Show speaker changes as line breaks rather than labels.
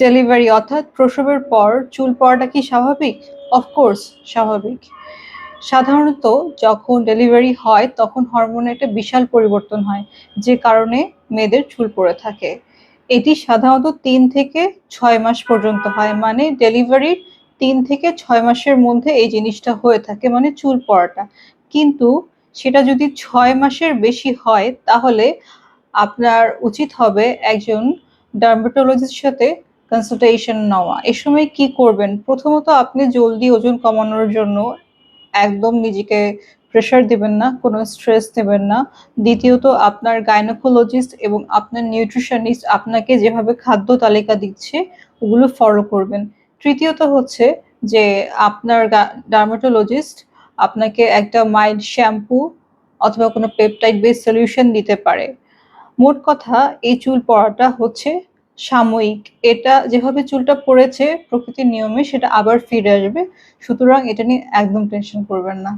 Delivery অর্থাৎ প্রসবের পর চুল পড়াটা কি স্বাভাবিক? অফকোর্স স্বাভাবিক। সাধারণত যখন ডেলিভারি হয় তখন হরমোনে একটা বিশাল পরিবর্তন হয়, যে কারণে মেয়েদের চুল পড়ে থাকে। এটি সাধারণত ৩ থেকে ৬ মাস পর্যন্ত হয়। মানে ডেলিভারির ৩ থেকে ৬ মাসের মধ্যে এই জিনিসটা হয়ে থাকে, মানে চুল পড়াটা। কিন্তু সেটা যদি ৬ মাসের বেশি হয় তাহলে আপনার উচিত হবে একজন ডার্মাটোলজিস্টের সাথে কনসালটেশন নেওয়া। এ সময় কি করবেন? প্রথমত আপনি জলদি ওজন কমানোর জন্য একদম নিজেকে প্রেশার দিবেন না, কোনো স্ট্রেস দেবেন না। দ্বিতীয়ত আপনার গাইনোকোলজিস্ট এবং আপনার নিউট্রিশনিস্ট আপনাকে যেভাবে খাদ্য তালিকা দিচ্ছে ওগুলো ফলো করবেন। তৃতীয়ত হচ্ছে যে আপনার ডার্মাটোলজিস্ট আপনাকে একটা মাইল্ড শ্যাম্পু অথবা কোনো পেপটাইড বেস সলিউশন দিতে পারে। মোট কথা এই চুল পড়াটা হচ্ছে সাময়িক। এটা যেভাবে চুলটা পড়েছে প্রকৃতির নিয়মে সেটা আবার ফিরে আসবে। সুতরাং এটা নিয়ে একদম টেনশন করবেন না।